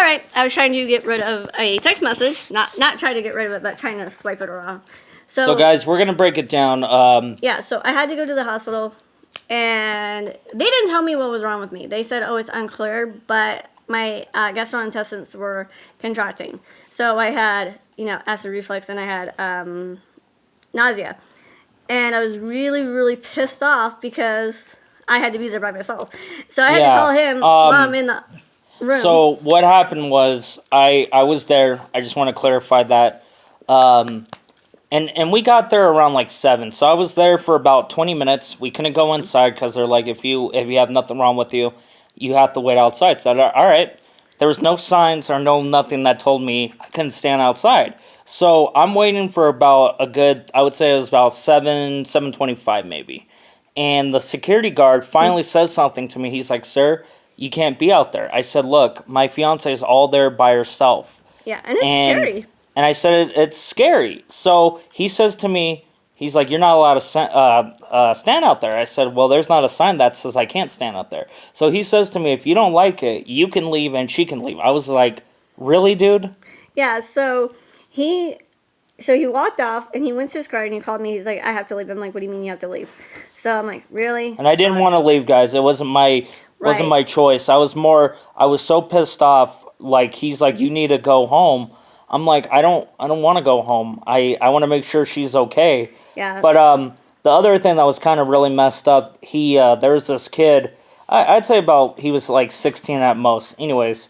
right. I was trying to get rid of a text message. Not trying to get rid of it, but trying to swipe it around. So guys, we're going to break it down. Yeah, so I had to go to the hospital, and they didn't tell me what was wrong with me. They said, oh, it's unclear, but my gastrointestines were contracting. So I had, acid reflux, and I had nausea. And I was really, really pissed off because I had to be there by myself. So I had to call him while I'm in the room. So what happened was I was there. I just want to clarify that. And we got there around like 7. So I was there for about 20 minutes. We couldn't go inside because they're like, if you have nothing wrong with you, you have to wait outside. So all right. There was no signs or nothing that told me I couldn't stand outside. So I'm waiting for about a good, I would say it was about 7:25 maybe. And the security guard finally says something to me. He's like, sir, you can't be out there. I said, look, my fiance is all there by herself. Yeah, and it's scary. And I said, it's scary. So he says to me, he's like, you're not allowed to stand out there. I said, well, there's not a sign that says I can't stand out there. So he says to me, if you don't like it, you can leave and she can leave. I was like, really, dude? Yeah, so he walked off, and he went to his car, and he called me. He's like, I have to leave. I'm like, what do you mean you have to leave? So I'm like, really? And I didn't want to leave, guys. It wasn't my choice. I was so pissed off. Like, he's like, you need to go home. I'm like, I don't want to go home. I want to make sure she's okay. Yeah. But the other thing that was kind of really messed up, there was this kid, I'd say he was like 16 at most. Anyways,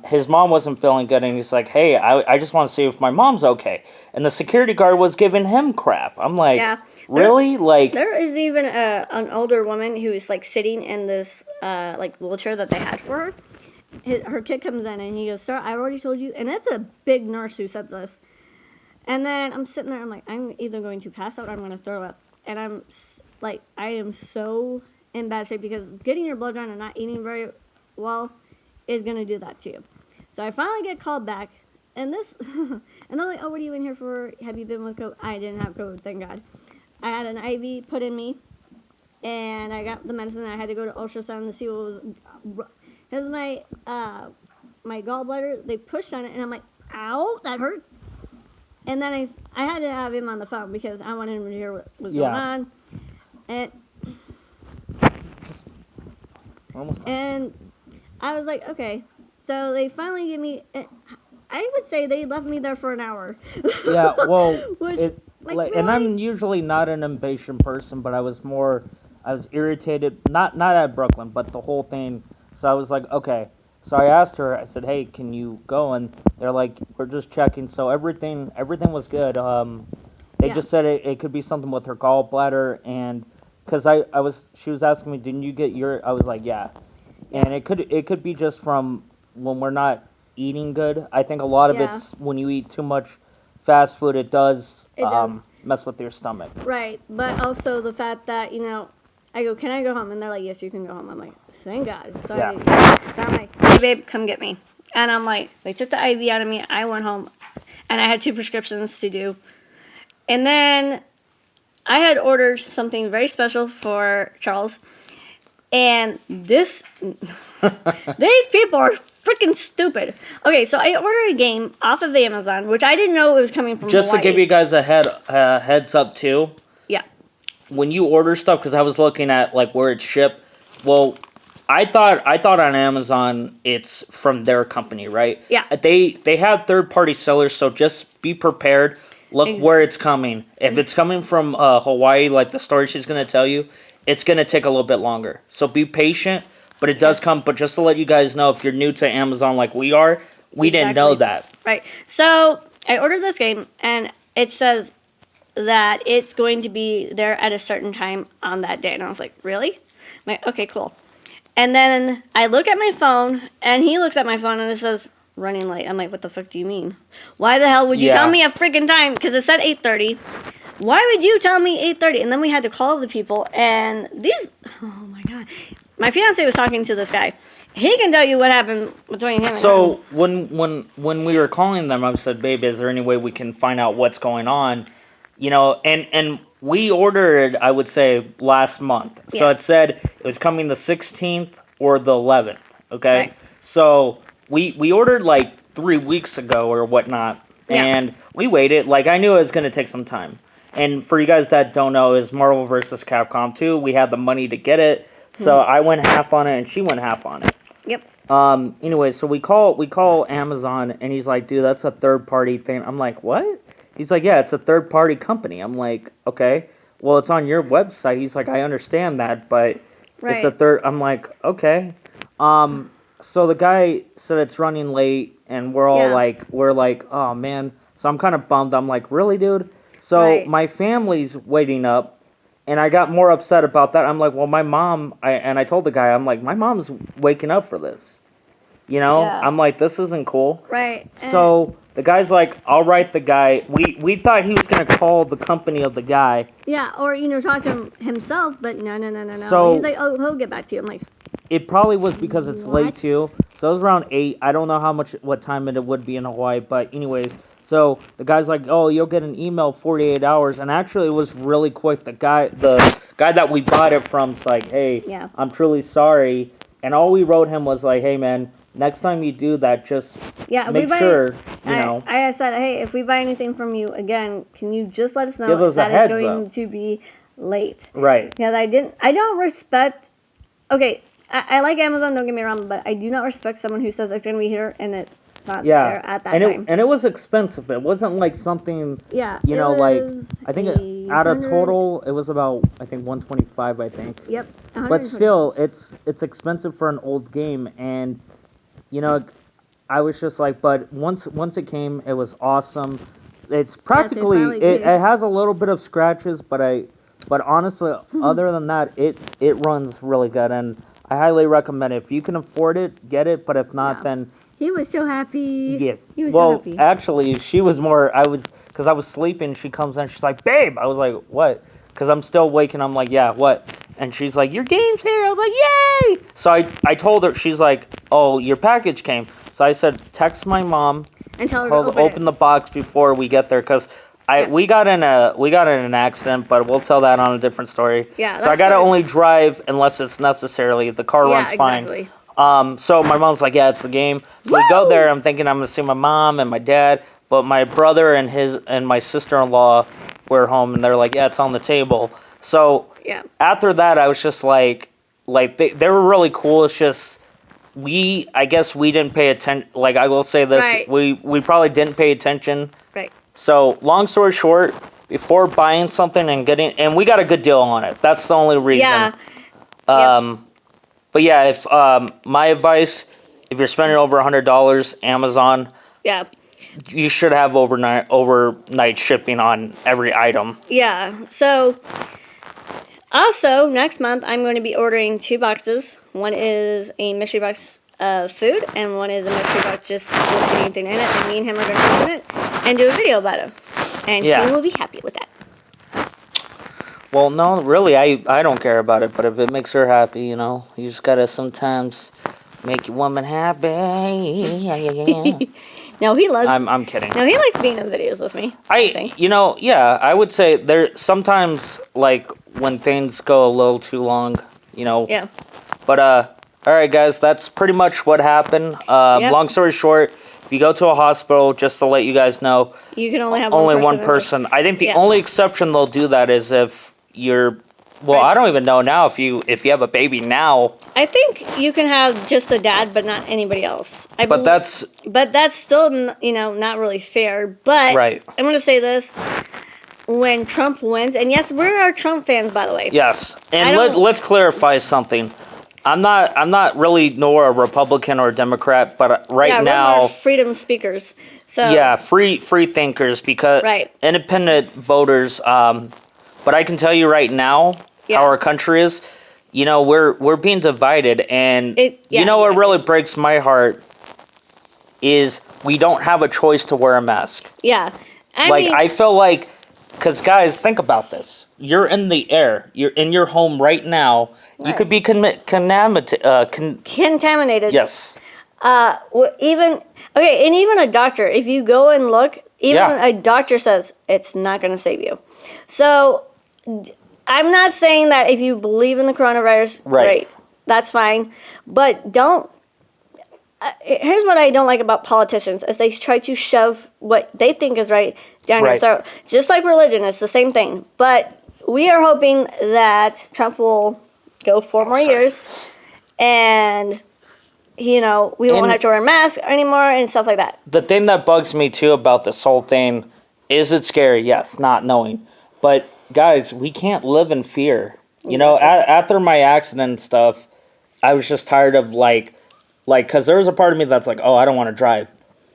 his mom wasn't feeling good, and he's like, hey, I just want to see if my mom's okay. And the security guard was giving him crap. I'm like, really? There is even an older woman who is like sitting in this wheelchair that they had for her. Her kid comes in, and he goes, sir, I already told you. And it's a big nurse who said this. And then I'm sitting there, I'm like, I'm either going to pass out or I'm going to throw up. And I'm like, I am so in bad shape because getting your blood drawn and not eating very well is going to do that to you. So I finally get called back, and and they're like, oh, what are you in here for? Have you been with COVID? I didn't have COVID, thank God. I had an IV put in me, and I got the medicine. I had to go to ultrasound to see what was, because my gallbladder, they pushed on it, and I'm like, ow, that hurts. And then I had to have him on the phone because I wanted him to hear what was going on. And I was like, okay. So they finally give me, I would say they left me there for an hour. Yeah, well, really? And I'm usually not an impatient person, but I was irritated, not at Brooklyn, but the whole thing. So I was like, okay. So I asked her, I said, hey, can you go? And they're like, we're just checking. So everything was good. They just said it could be something with her gallbladder, and because she was asking me, didn't you get I was like, yeah. And it could be just from when we're not eating good. I think a lot of it's when you eat too much fast food, it does mess with your stomach. Right, but also the fact that, I go, can I go home? And they're like, yes, you can go home. I'm like, thank God. So I'm like, hey, babe, come get me. And I'm like, they took the IV out of me. I went home, and I had 2 prescriptions to do. And then I had ordered something very special for Charles. And these people are freaking stupid. Okay, so I ordered a game off of Amazon, which I didn't know it was coming from Just Hawaii. To give you guys a heads up, too. Yeah. When you order stuff, because I was looking at where it's shipped, well, I thought on Amazon it's from their company, right? Yeah. They have third-party sellers, so just be prepared. Look where it's coming. If it's coming from Hawaii, like the story she's going to tell you, it's going to take a little bit longer. So be patient, but it does come. But just to let you guys know, if you're new to Amazon like we are, we didn't know that. Right. So I ordered this game, and it says that it's going to be there at a certain time on that day. And I was like, really? I'm like, okay, cool. And then I look at my phone, and he looks at my phone, and it says, running late. I'm like, what the fuck do you mean? Why the hell would you tell me a freaking time? Because it said 8:30. Why would you tell me 8:30? And then we had to call the people, and oh my God. My fiance was talking to this guy. He can tell you what happened between him and So when we were calling them, I said, babe, is there any way we can find out what's going on? And we ordered, I would say, last month. So it said it was coming the 16th or the 11th, okay? Right. So we ordered like 3 weeks ago or whatnot, Yeah. and we waited. Like I knew it was gonna take some time. And for you guys that don't know, is Marvel vs. Capcom 2. We had the money to get it, so I went half on it and she went half on it. Yep. Anyway, so we call Amazon and he's like, dude, that's a third party thing. I'm like, what? He's like, yeah, it's a third party company. I'm like, okay, well, it's on your website. He's like, I understand that, but it's a Right. third. I'm like, okay. So the guy said it's running late, and we're all Yeah. we're like, oh man. So I'm kind of bummed. I'm like, really, dude? So Right. my family's waiting up, and I got more upset about that. I'm like, well, my mom, I told the guy, I'm like, my mom's waking up for this. You know, Yeah. I'm like, this isn't cool. Right. And- So the guy's like, I'll write the guy. We thought he was gonna call the company of the guy. yeah, or talk to him himself, but no. So- He's like, oh, he'll get back to you. I'm like, It probably was because it's late What? too. So it was around 8. I don't know what time it would be in Hawaii, but anyways. So the guy's like, oh, you'll get an email 48 hours, and actually it was really quick. The guy that we bought it from's like, hey, Yeah. I'm truly sorry, and all we wrote him was like, hey man, next time you do that, just yeah, make sure you know. I said, hey, if we buy anything from you again, can you just let us know Give us a that heads it's going up. to be late? Right. Because I don't respect. Okay, I like Amazon. Don't get me wrong, but I do not respect someone who says it's going to be here and it's not Yeah. there at that and time. it was expensive. It wasn't like something. Yeah, You it know, like was I think a out of 100 total, it was about 125. I think. Yep. But 120. still, it's expensive for an old game, and you know, I was just like, but once it came, it was awesome. It's practically finally it did. has a little bit of scratches, but honestly, other than that, it runs really good, and I highly recommend it. If you can afford it, get it. But if not, Yeah. then He was so happy. yes. He was Well, so happy. actually, she was more. Because I was sleeping. She comes in. She's like, "Babe." I was like, "What?" Because I'm still awake, and I'm like, "Yeah, what?" And she's like, "Your game's here." I was like, "Yay!" So I told her. She's like, "Oh, your package came." So I said, "Text my mom. and tell her Told to her open the box before we get there." Because Yeah. we got in an accident, but we'll tell that on a different story. Yeah, So I that's gotta fine. only drive unless it's necessarily. The car Yeah, runs fine. exactly. So my mom's like, yeah, it's the game. So we go Woo! there. I'm thinking I'm gonna see my mom and my dad, but my brother and my sister-in-law were home, and they're like, yeah, it's on the table. So Yeah. after that, I was just like they were really cool. It's just I guess we didn't pay attention. Like I will say this, Right. we probably didn't pay attention. Right. So long story short, before buying something and we got a good deal on it. That's the only reason. Yeah. But yeah, if my advice, if you're spending over $100, Amazon, Yeah. you should have overnight shipping on every item. Yeah. So, also next month I'm going to be ordering 2 boxes. One is a mystery box of food, and one is a mystery box just with anything in it. And me and him are going to open it and do a video about it, and Yeah. he will be happy with that. Well, no, really, I don't care about it, but if it makes her happy, you know, you just gotta sometimes make your woman happy. Yeah. No, he loves. I'm kidding. No, he likes being in videos with me. I think. You know, yeah, I would say there sometimes like when things go a little too long, you know. Yeah. But all right, guys, that's pretty much what happened. Yep. Long story short, if you go to a hospital, just to let you guys know, You can only have only one one in it. person. I think the Yeah. only exception they'll do that is if you're. Well, Right. I don't even know now if you have a baby now, I think you can have just a dad, but not anybody else. but that's But that's still, not really fair. But Right. I'm going to say this. When Trump wins, and yes, we are Trump fans, by the way. yes. I And don't- let's clarify something. I'm not really nor a Republican or a Democrat, but right Yeah, we're now. more freedom speakers. So Yeah, free thinkers because Right. independent voters. But I can tell you right now Yeah. how our country is. You know, we're being divided, and Yeah, you know what exactly. really breaks my heart is we don't have a choice to wear a mask. yeah, I feel like, because guys, think about this. You're in the air. You're in your home right now. You Right. could be contaminated. contaminated. Yes. Even okay, and even a doctor. If you go and look, even Yeah. a doctor says it's not going to save you. So I'm not saying that if you believe in the coronavirus, Right. great, that's fine, but don't. here's what I don't like about politicians is they try to shove what they think is right down your Right. throat. Just like religion, it's the same thing. But we are hoping that Trump will go 4 more years, and we won't And- have to wear masks anymore and stuff like that. The thing that bugs me too about this whole thing is it scary? Yes, not knowing. But guys, we can't live in fear. After my accident and stuff, I was just tired of because there was a part of me that's like, oh, I don't want to drive.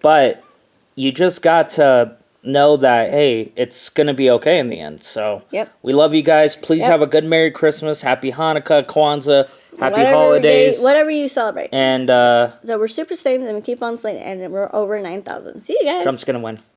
But you just got to know that, hey, it's going to be okay in the end. So Yep. we love you guys. Please Yep. have a good Merry Christmas, Happy Hanukkah, Kwanzaa, Happy Whatever Holidays. whatever you celebrate. And So we're super safe and we keep on slaying, and we're over 9,000. See you guys. Trump's going to win.